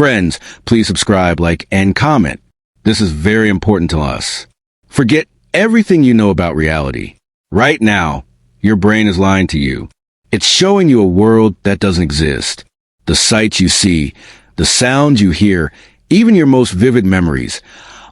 Friends, please subscribe, like, and comment. This is very important to us. Forget everything you know about reality. Right now, your brain is lying to you. It's showing you a world that doesn't exist. The sights you see, the sounds you hear, even your most vivid memories,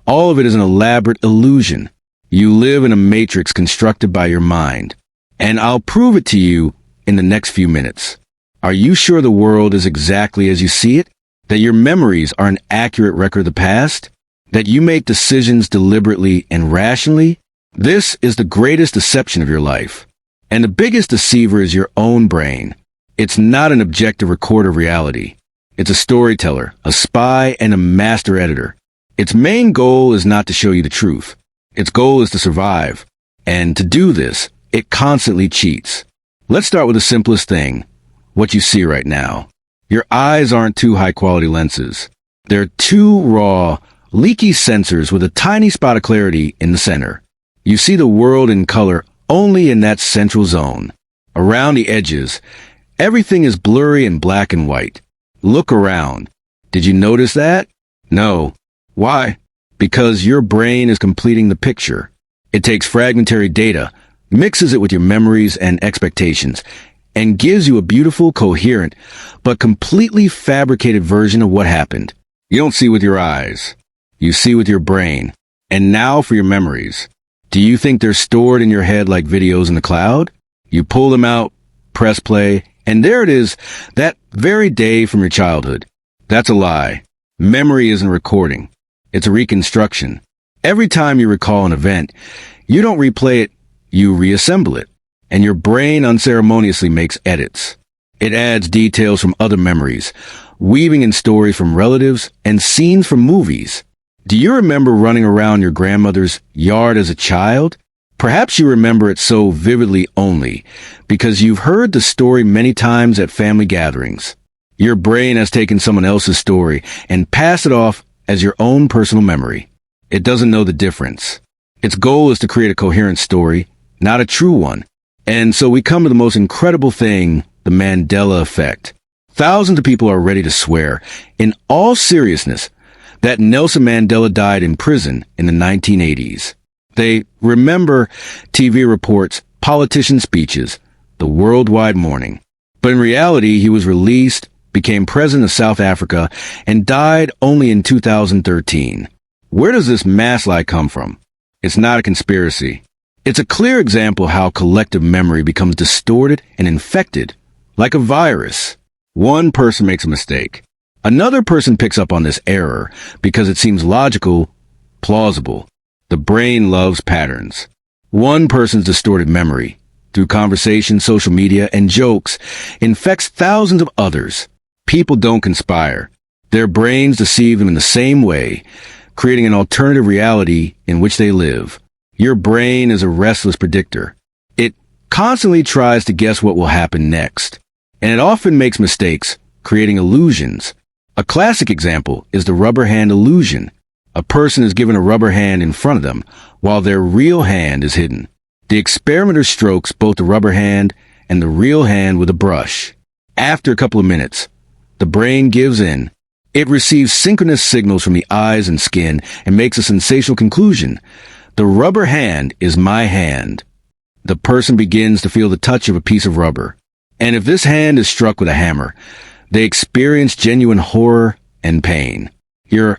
all of it is an elaborate illusion. You live in a matrix constructed by your mind. And I'll prove it to you in the next few minutes. Are you sure the world is exactly as you see it? That your memories are an accurate record of the past? That you make decisions deliberately and rationally? This is the greatest deception of your life. And the biggest deceiver is your own brain. It's not an objective recorder of reality. It's a storyteller, a spy, and a master editor. Its main goal is not to show you the truth. Its goal is to survive. And to do this, it constantly cheats. Let's start with the simplest thing, what you see right now. Your eyes aren't two high-quality lenses. They're two raw, leaky sensors with a tiny spot of clarity in the center. You see the world in color only in that central zone. Around the edges, everything is blurry and black and white. Look around. Did you notice that? No. Why? Because your brain is completing the picture. It takes fragmentary data, mixes it with your memories and expectations, and gives you a beautiful, coherent, but completely fabricated version of what happened. You don't see with your eyes. You see with your brain. And now for your memories. Do you think they're stored in your head like videos in the cloud? You pull them out, press play, and there it is, that very day from your childhood. That's a lie. Memory isn't recording. It's a reconstruction. Every time you recall an event, you don't replay it, you reassemble it. And your brain unceremoniously makes edits. It adds details from other memories, weaving in stories from relatives and scenes from movies. Do you remember running around your grandmother's yard as a child? Perhaps you remember it so vividly only because you've heard the story many times at family gatherings. Your brain has taken someone else's story and passed it off as your own personal memory. It doesn't know the difference. Its goal is to create a coherent story, not a true one. And so we come to the most incredible thing, the Mandela Effect. Thousands of people are ready to swear, in all seriousness, that Nelson Mandela died in prison in the 1980s. They remember TV reports, politician speeches, the worldwide mourning. But in reality, he was released, became president of South Africa, and died only in 2013. Where does this mass lie come from? It's not a conspiracy. It's a clear example of how collective memory becomes distorted and infected, like a virus. One person makes a mistake. Another person picks up on this error because it seems logical, plausible. The brain loves patterns. One person's distorted memory, through conversation, social media, and jokes, infects thousands of others. People don't conspire. Their brains deceive them in the same way, creating an alternative reality in which they live. Your brain is a restless predictor. It constantly tries to guess what will happen next, and it often makes mistakes, creating illusions. A classic example is the rubber hand illusion. A person is given a rubber hand in front of them, while their real hand is hidden. The experimenter strokes both the rubber hand and the real hand with a brush. After a couple of minutes, the brain gives in. It receives synchronous signals from the eyes and skin and makes a sensational conclusion. The rubber hand is my hand. The person begins to feel the touch of a piece of rubber. And if this hand is struck with a hammer, they experience genuine horror and pain. Your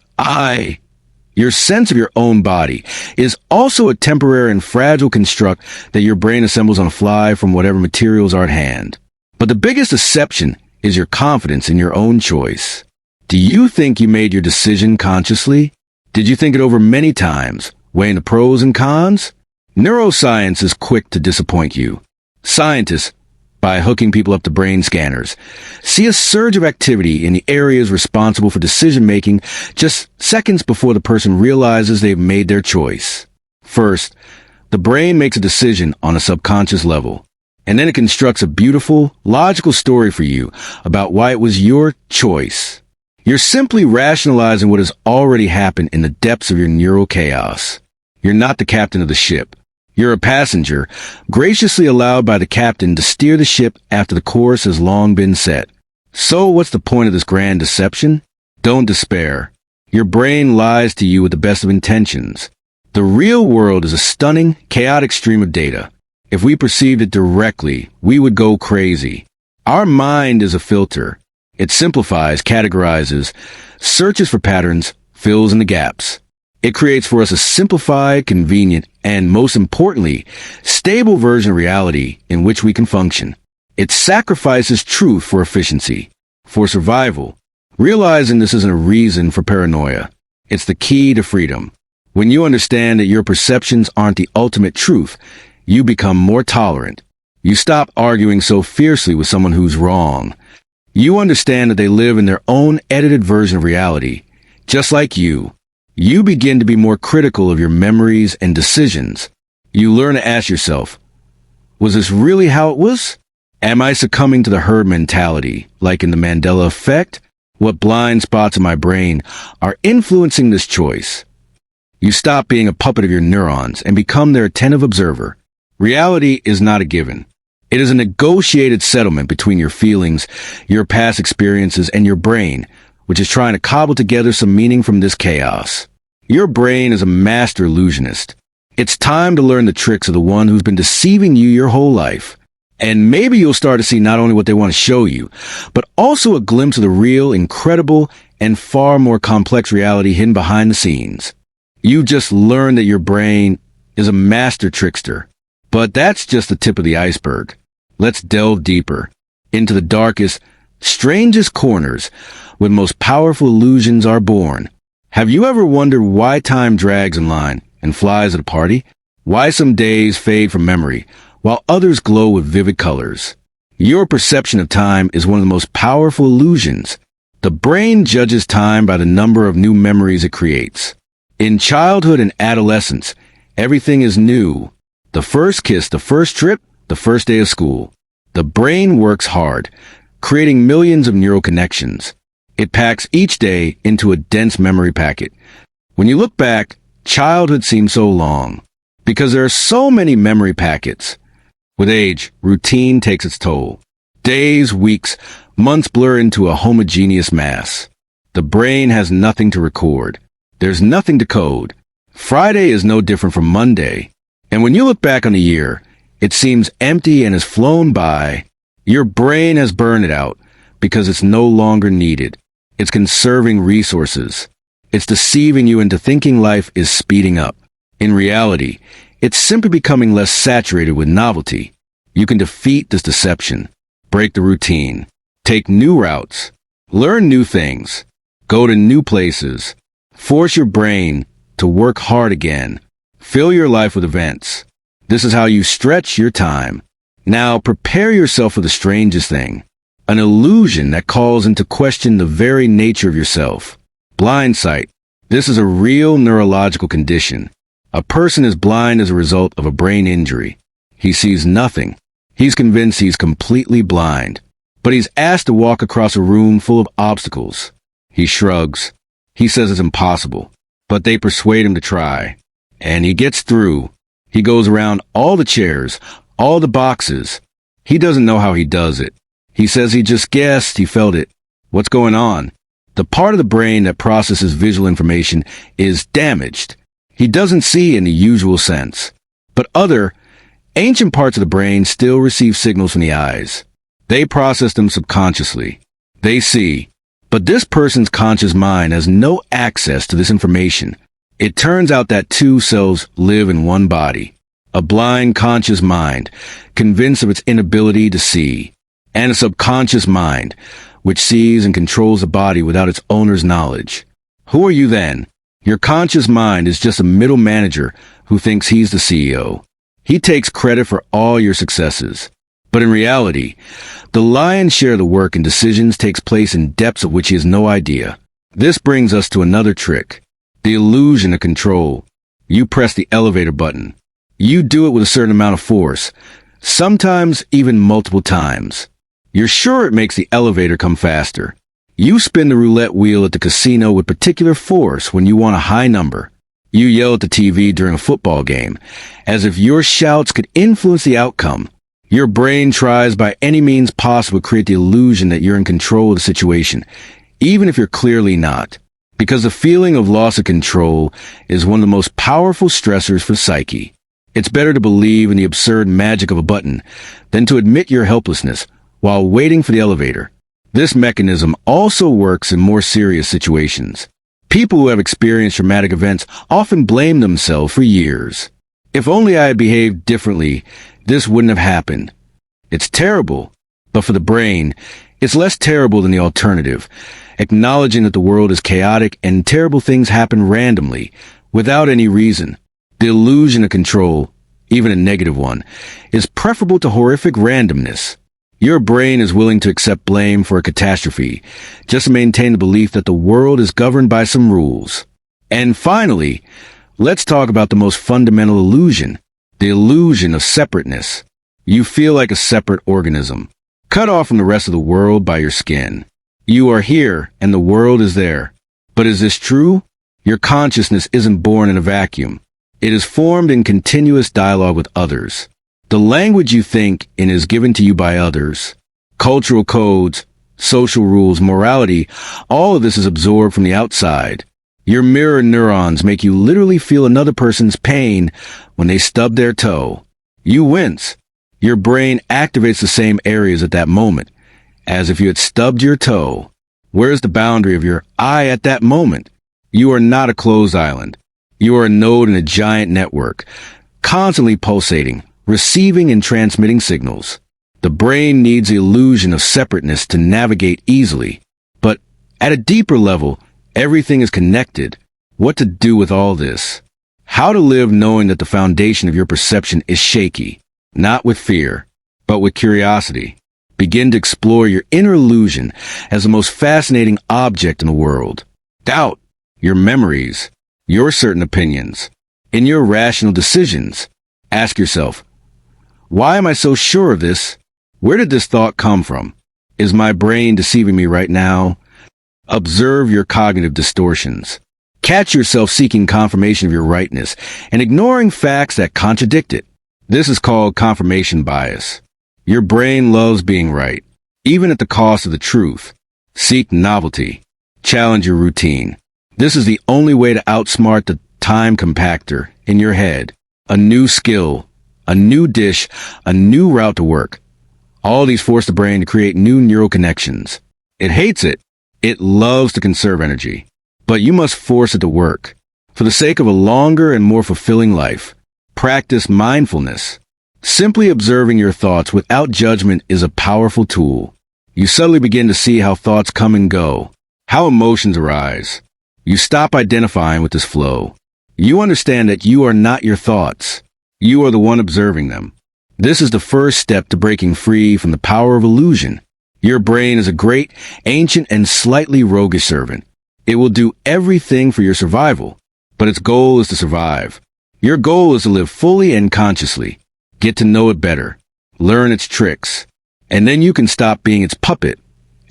sense of your own body, is also a temporary and fragile construct that your brain assembles on the fly from whatever materials are at hand. But the biggest deception is your confidence in your own choice. Do you think you made your decision consciously? Did you think it over many times, weighing the pros and cons? Neuroscience is quick to disappoint you. Scientists, by hooking people up to brain scanners, see a surge of activity in the areas responsible for decision-making just seconds before the person realizes they've made their choice. First, the brain makes a decision on a subconscious level, and then it constructs a beautiful, logical story for you about why it was your choice. You're simply rationalizing what has already happened in the depths of your neural chaos. You're not the captain of the ship. You're a passenger, graciously allowed by the captain to steer the ship after the course has long been set. So what's the point of this grand deception? Don't despair. Your brain lies to you with the best of intentions. The real world is a stunning, chaotic stream of data. If we perceived it directly, we would go crazy. Our mind is a filter. It simplifies, categorizes, searches for patterns, fills in the gaps. It creates for us a simplified, convenient, and most importantly, stable version of reality in which we can function. It sacrifices truth for efficiency, for survival. Realizing this isn't a reason for paranoia. It's the key to freedom. When you understand that your perceptions aren't the ultimate truth, you become more tolerant. You stop arguing so fiercely with someone who's wrong. You understand that they live in their own edited version of reality, just like you. You begin to be more critical of your memories and decisions. You learn to ask yourself, was this really how it was? Am I succumbing to the herd mentality, like in the Mandela Effect? What blind spots in my brain are influencing this choice? You stop being a puppet of your neurons and become their attentive observer. Reality is not a given. It is a negotiated settlement between your feelings, your past experiences, and your brain, which is trying to cobble together some meaning from this chaos. Your brain is a master illusionist. It's time to learn the tricks of the one who's been deceiving you your whole life. And maybe you'll start to see not only what they want to show you, but also a glimpse of the real, incredible, and far more complex reality hidden behind the scenes. You just learned that your brain is a master trickster. But that's just the tip of the iceberg. Let's delve deeper into the darkest, strangest corners where the most powerful illusions are born. Have you ever wondered why time drags in line and flies at a party? Why some days fade from memory while others glow with vivid colors? Your perception of time is one of the most powerful illusions. The brain judges time by the number of new memories it creates. In childhood and adolescence, everything is new. The first kiss, the first trip, the first day of school. The brain works hard, creating millions of neural connections. It packs each day into a dense memory packet. When you look back, childhood seems so long, because there are so many memory packets. With age, routine takes its toll. Days, weeks, months blur into a homogeneous mass. The brain has nothing to record. There's nothing to code. Friday is no different from Monday. And when you look back on the year, it seems empty and has flown by. Your brain has burned it out because it's no longer needed. It's conserving resources. It's deceiving you into thinking life is speeding up. In reality, it's simply becoming less saturated with novelty. You can defeat this deception, break the routine, take new routes, learn new things, go to new places, force your brain to work hard again. Fill your life with events. This is how you stretch your time. Now prepare yourself for the strangest thing, an illusion that calls into question the very nature of yourself. Blind sight. This is a real neurological condition. A person is blind as a result of a brain injury. He sees nothing. He's convinced he's completely blind, but he's asked to walk across a room full of obstacles. He shrugs. He says it's impossible, but they persuade him to try. And he gets through. He goes around all the chairs, all the boxes. He doesn't know how he does it. He says he just guessed, he felt it. What's going on? The part of the brain that processes visual information is damaged. He doesn't see in the usual sense. But other, ancient parts of the brain still receive signals from the eyes. They process them subconsciously. They see. But this person's conscious mind has no access to this information. It turns out that two selves live in one body. A blind conscious mind, convinced of its inability to see, and a subconscious mind, which sees and controls the body without its owner's knowledge. Who are you then? Your conscious mind is just a middle manager who thinks he's the CEO. He takes credit for all your successes. But in reality, the lion's share of the work and decisions takes place in depths of which he has no idea. This brings us to another trick. The illusion of control. You press the elevator button. You do it with a certain amount of force, sometimes even multiple times. You're sure it makes the elevator come faster. You spin the roulette wheel at the casino with particular force when you want a high number. You yell at the TV during a football game, as if your shouts could influence the outcome. Your brain tries by any means possible to create the illusion that you're in control of the situation, even if you're clearly not. Because the feeling of loss of control is one of the most powerful stressors for psyche. It's better to believe in the absurd magic of a button than to admit your helplessness while waiting for the elevator. This mechanism also works in more serious situations. People who have experienced traumatic events often blame themselves for years. If only I had behaved differently, this wouldn't have happened. It's terrible, but for the brain, it's less terrible than the alternative. Acknowledging that the world is chaotic and terrible things happen randomly, without any reason. The illusion of control, even a negative one, is preferable to horrific randomness. Your brain is willing to accept blame for a catastrophe, just to maintain the belief that the world is governed by some rules. And finally, let's talk about the most fundamental illusion, the illusion of separateness. You feel like a separate organism, cut off from the rest of the world by your skin. You are here, and the world is there. But is this true? Your consciousness isn't born in a vacuum. It is formed in continuous dialogue with others. The language you think in is given to you by others. Cultural codes, social rules, morality, all of this is absorbed from the outside. Your mirror neurons make you literally feel another person's pain when they stub their toe. You wince. Your brain activates the same areas at that moment, as if you had stubbed your toe. Where's the boundary of your I at that moment? You are not a closed island. You are a node in a giant network, constantly pulsating, receiving and transmitting signals. The brain needs the illusion of separateness to navigate easily. But at a deeper level, everything is connected. What to do with all this? How to live knowing that the foundation of your perception is shaky, not with fear, but with curiosity. Begin to explore your inner illusion as the most fascinating object in the world. Doubt your memories, your certain opinions, in your rational decisions. Ask yourself, why am I so sure of this? Where did this thought come from? Is my brain deceiving me right now? Observe your cognitive distortions. Catch yourself seeking confirmation of your rightness and ignoring facts that contradict it. This is called confirmation bias. Your brain loves being right, even at the cost of the truth. Seek novelty. Challenge your routine. This is the only way to outsmart the time compactor in your head. A new skill, a new dish, a new route to work. All these force the brain to create new neural connections. It hates it. It loves to conserve energy. But you must force it to work. For the sake of a longer and more fulfilling life, practice mindfulness. Simply observing your thoughts without judgment is a powerful tool. You suddenly begin to see how thoughts come and go, how emotions arise. You stop identifying with this flow. You understand that you are not your thoughts. You are the one observing them. This is the first step to breaking free from the power of illusion. Your brain is a great, ancient, and slightly roguish servant. It will do everything for your survival, but its goal is to survive. Your goal is to live fully and consciously. Get to know it better. Learn its tricks. And then you can stop being its puppet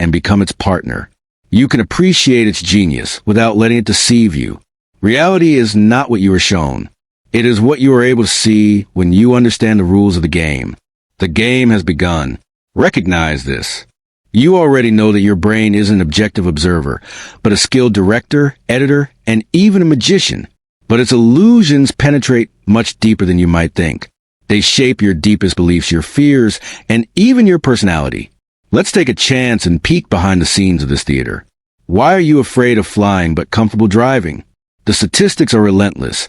and become its partner. You can appreciate its genius without letting it deceive you. Reality is not what you are shown. It is what you are able to see when you understand the rules of the game. The game has begun. Recognize this. You already know that your brain isn't an objective observer, but a skilled director, editor, and even a magician. But its illusions penetrate much deeper than you might think. They shape your deepest beliefs, your fears, and even your personality. Let's take a chance and peek behind the scenes of this theater. Why are you afraid of flying but comfortable driving? The statistics are relentless.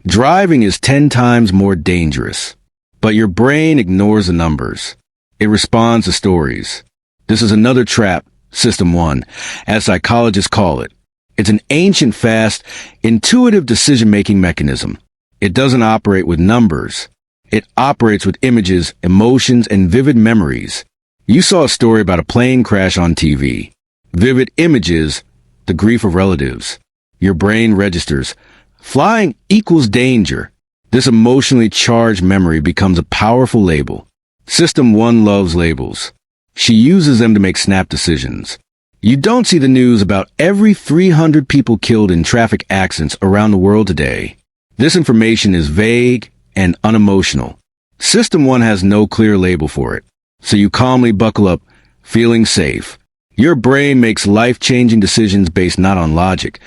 Driving is 10 times more dangerous. But your brain ignores the numbers. It responds to stories. This is another trap, System 1, as psychologists call it. It's an ancient, fast, intuitive decision-making mechanism. It doesn't operate with numbers. It operates with images, emotions, and vivid memories. You saw a story about a plane crash on TV. Vivid images, the grief of relatives. Your brain registers. Flying equals danger. This emotionally charged memory becomes a powerful label. System 1 loves labels. She uses them to make snap decisions. You don't see the news about every 300 people killed in traffic accidents around the world today. This information is vague and unemotional. System 1 has no clear label for it. So you calmly buckle up, feeling safe. Your brain makes life-changing decisions based not on logic,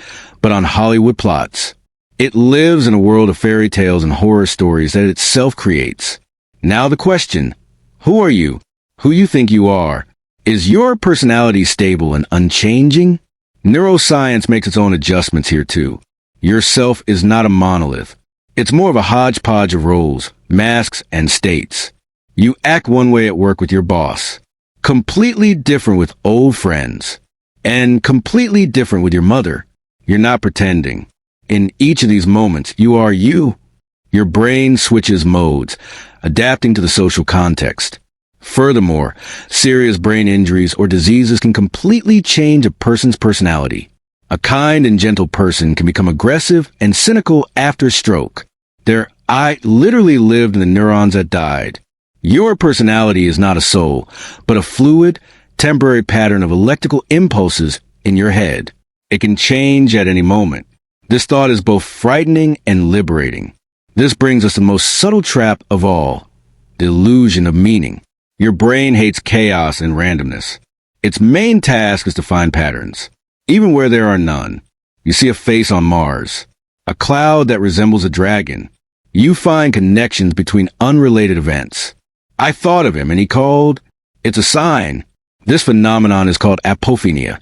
but on Hollywood plots. It lives in a world of fairy tales and horror stories that it itself creates. Now the question, who are you? Who you think you are? Is your personality stable and unchanging? Neuroscience makes its own adjustments here too. Your self is not a monolith. It's more of a hodgepodge of roles, masks, and states. You act one way at work with your boss, completely different with old friends, and completely different with your mother. You're not pretending. In each of these moments, you are you. Your brain switches modes, adapting to the social context. Furthermore, serious brain injuries or diseases can completely change a person's personality. A kind and gentle person can become aggressive and cynical after a stroke. Their eye literally lived in the neurons that died. Your personality is not a soul, but a fluid, temporary pattern of electrical impulses in your head. It can change at any moment. This thought is both frightening and liberating. This brings us to the most subtle trap of all, the illusion of meaning. Your brain hates chaos and randomness. Its main task is to find patterns, even where there are none. You see a face on Mars, a cloud that resembles a dragon. You find connections between unrelated events. I thought of him and he called. It's a sign. This phenomenon is called apophenia,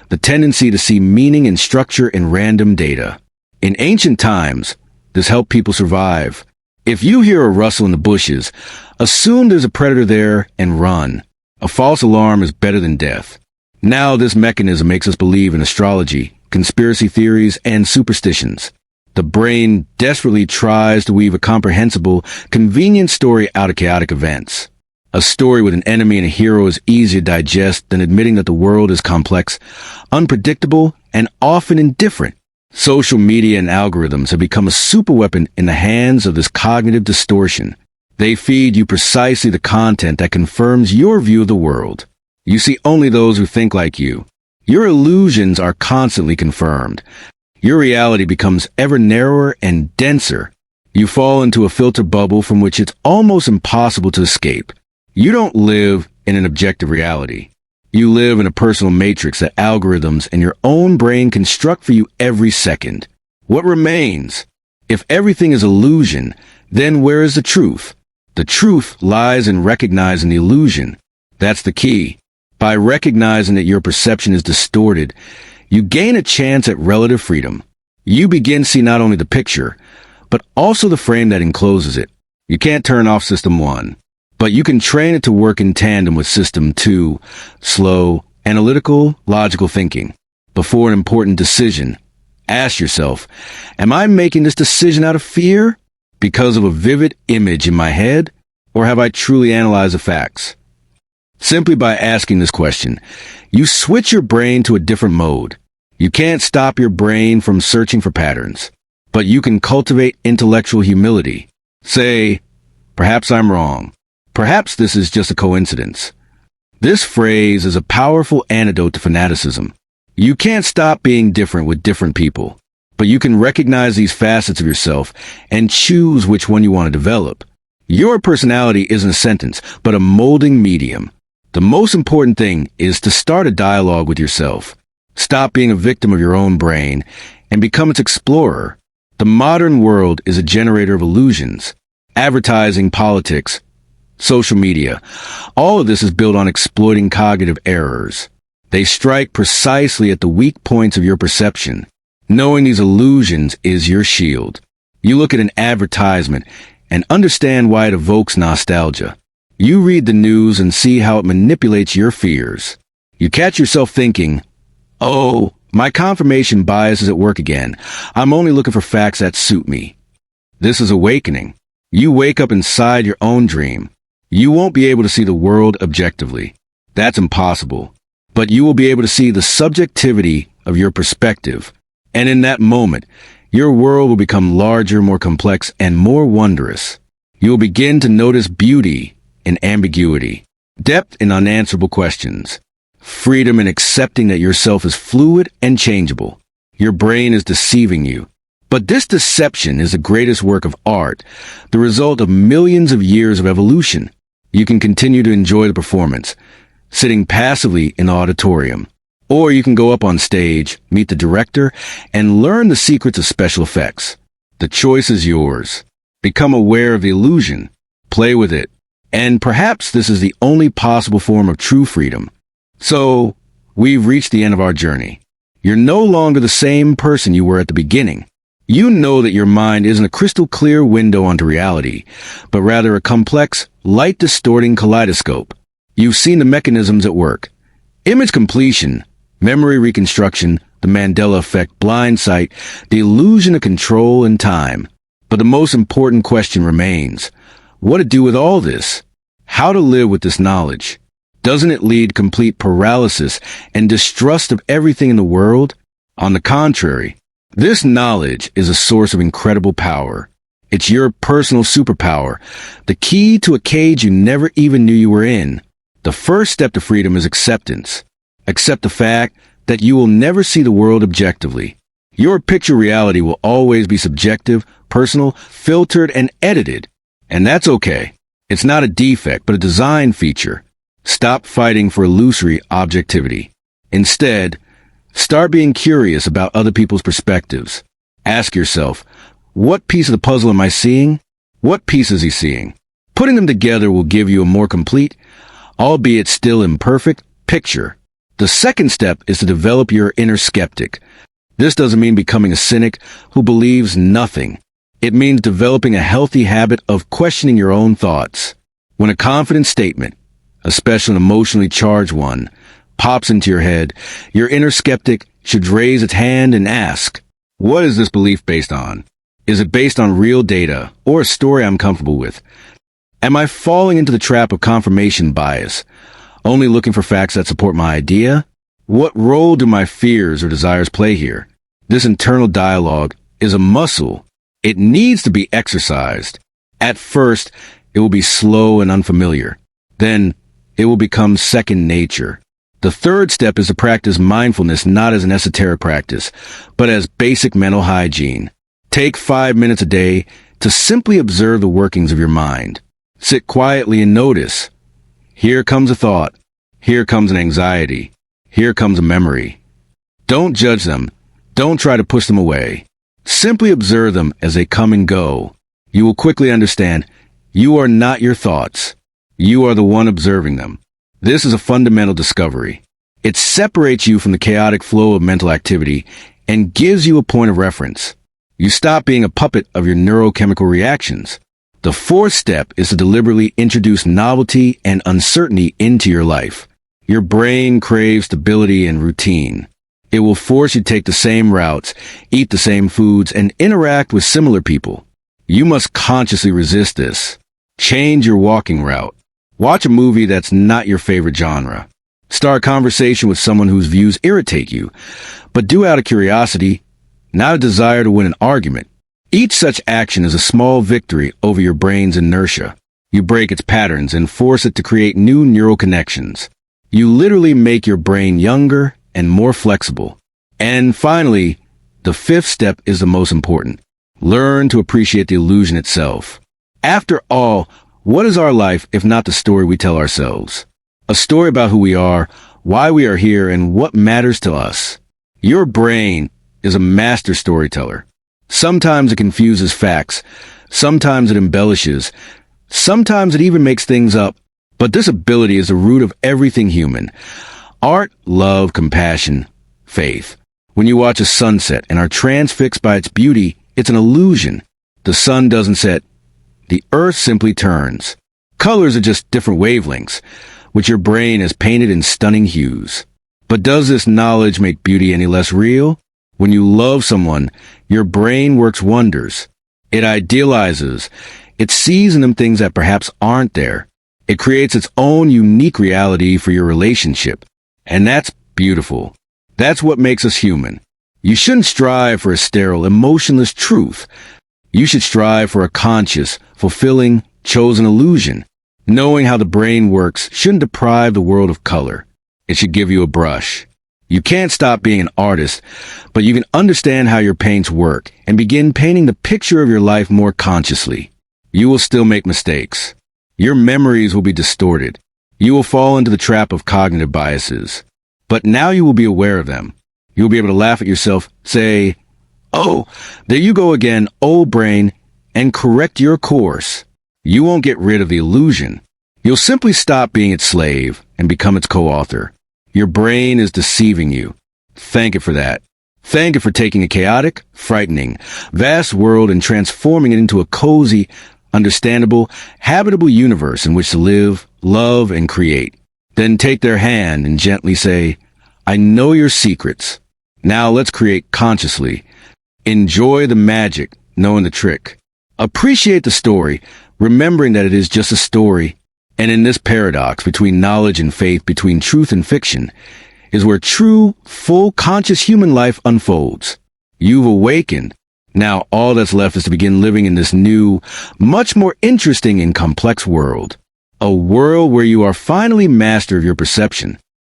the tendency to see meaning and structure in random data. In ancient times, this helped people survive. If you hear a rustle in the bushes, assume there's a predator there and run. A false alarm is better than death. Now this mechanism makes us believe in astrology, conspiracy theories, and superstitions. The brain desperately tries to weave a comprehensible, convenient story out of chaotic events. A story with an enemy and a hero is easier to digest than admitting that the world is complex, unpredictable, and often indifferent. Social media and algorithms have become a superweapon in the hands of this cognitive distortion. They feed you precisely the content that confirms your view of the world. You see only those who think like you. Your illusions are constantly confirmed. Your reality becomes ever narrower and denser. You fall into a filter bubble from which it's almost impossible to escape. You don't live in an objective reality. You live in a personal matrix that algorithms and your own brain construct for you every second. What remains? If everything is illusion, then where is the truth? The truth lies in recognizing the illusion. That's the key. By recognizing that your perception is distorted, you gain a chance at relative freedom. You begin to see not only the picture, but also the frame that encloses it. You can't turn off System 1. But you can train it to work in tandem with System 2, slow, analytical, logical thinking. Before an important decision, ask yourself, am I making this decision out of fear? Because of a vivid image in my head? Or have I truly analyzed the facts? Simply by asking this question, you switch your brain to a different mode. You can't stop your brain from searching for patterns, but you can cultivate intellectual humility. Say, perhaps I'm wrong. Perhaps this is just a coincidence. This phrase is a powerful antidote to fanaticism. You can't stop being different with different people, but you can recognize these facets of yourself and choose which one you want to develop. Your personality isn't a sentence, but a molding medium. The most important thing is to start a dialogue with yourself. Stop being a victim of your own brain and become its explorer. The modern world is a generator of illusions. Advertising, politics, social media, all of this is built on exploiting cognitive errors. They strike precisely at the weak points of your perception. Knowing these illusions is your shield. You look at an advertisement and understand why it evokes nostalgia. You read the news and see how it manipulates your fears. You catch yourself thinking, oh, my confirmation bias is at work again. I'm only looking for facts that suit me. This is awakening. You wake up inside your own dream. You won't be able to see the world objectively. That's impossible. But you will be able to see the subjectivity of your perspective. And in that moment, your world will become larger, more complex, and more wondrous. You will begin to notice beauty in ambiguity, depth in unanswerable questions, freedom in accepting that yourself is fluid and changeable. Your brain is deceiving you. But this deception is the greatest work of art, the result of millions of years of evolution. You can continue to enjoy the performance, sitting passively in the auditorium. Or you can go up on stage, meet the director, and learn the secrets of special effects. The choice is yours. Become aware of the illusion. Play with it. And perhaps this is the only possible form of true freedom. So, we've reached the end of our journey. You're no longer the same person you were at the beginning. You know that your mind isn't a crystal clear window onto reality, but rather a complex, light-distorting kaleidoscope. You've seen the mechanisms at work. Image completion, memory reconstruction, the Mandela Effect, blind sight, the illusion of control and time. But the most important question remains. What to do with all this? How to live with this knowledge? Doesn't it lead to complete paralysis and distrust of everything in the world? On the contrary, this knowledge is a source of incredible power. It's your personal superpower, the key to a cage you never even knew you were in. The first step to freedom is acceptance. Accept the fact that you will never see the world objectively. Your picture reality will always be subjective, personal, filtered, and edited. And that's okay. It's not a defect, but a design feature. Stop fighting for illusory objectivity. Instead, start being curious about other people's perspectives. Ask yourself, what piece of the puzzle am I seeing? What piece is he seeing? Putting them together will give you a more complete, albeit still imperfect, picture. The second step is to develop your inner skeptic. This doesn't mean becoming a cynic who believes nothing. It means developing a healthy habit of questioning your own thoughts. When a confident statement, especially an emotionally charged one, pops into your head, your inner skeptic should raise its hand and ask, what is this belief based on? Is it based on real data or a story I'm comfortable with? Am I falling into the trap of confirmation bias, only looking for facts that support my idea? What role do my fears or desires play here? This internal dialogue is a muscle. It needs to be exercised. At first, it will be slow and unfamiliar. Then, it will become second nature. The third step is to practice mindfulness not as an esoteric practice, but as basic mental hygiene. Take 5 minutes a day to simply observe the workings of your mind. Sit quietly and notice. Here comes a thought. Here comes an anxiety. Here comes a memory. Don't judge them. Don't try to push them away. Simply observe them as they come and go. You will quickly understand you are not your thoughts. You are the one observing them. This is a fundamental discovery. It separates you from the chaotic flow of mental activity and gives you a point of reference. You stop being a puppet of your neurochemical reactions. The fourth step is to deliberately introduce novelty and uncertainty into your life. Your brain craves stability and routine. It will force you to take the same routes, eat the same foods, and interact with similar people. You must consciously resist this. Change your walking route. Watch a movie that's not your favorite genre. Start a conversation with someone whose views irritate you, but do out of curiosity, not a desire to win an argument. Each such action is a small victory over your brain's inertia. You break its patterns and force it to create new neural connections. You literally make your brain younger and more flexible. And finally, the fifth step is the most important. Learn to appreciate the illusion itself. After all, what is our life if not the story we tell ourselves? A story about who we are, why we are here, and what matters to us. Your brain is a master storyteller. Sometimes it confuses facts. Sometimes it embellishes. Sometimes it even makes things up. But this ability is the root of everything human. Art, love, compassion, faith. When you watch a sunset and are transfixed by its beauty, it's an illusion. The sun doesn't set. The earth simply turns. Colors are just different wavelengths, which your brain has painted in stunning hues. But does this knowledge make beauty any less real? When you love someone, your brain works wonders. It idealizes. It sees in them things that perhaps aren't there. It creates its own unique reality for your relationship. And that's beautiful. That's what makes us human. You shouldn't strive for a sterile, emotionless truth. You should strive for a conscious, fulfilling, chosen illusion. Knowing how the brain works shouldn't deprive the world of color. It should give you a brush. You can't stop being an artist, but you can understand how your paints work and begin painting the picture of your life more consciously. You will still make mistakes. Your memories will be distorted. You will fall into the trap of cognitive biases. But now you will be aware of them. You'll be able to laugh at yourself, say, "Oh, there you go again, old brain," and correct your course. You won't get rid of the illusion. You'll simply stop being its slave and become its co-author. Your brain is deceiving you. Thank it for that. Thank it for taking a chaotic, frightening, vast world and transforming it into a cozy, understandable, habitable universe in which to live, love, and create. Then take their hand and gently say, "I know your secrets. Now let's create consciously. Enjoy the magic, knowing the trick. Appreciate the story, remembering that it is just a story. And in this paradox between knowledge and faith, between truth and fiction, is where true, full, conscious human life unfolds. You've awakened. Now all that's left is to begin living in this new, much more interesting and complex world. A world where you are finally master of your perception,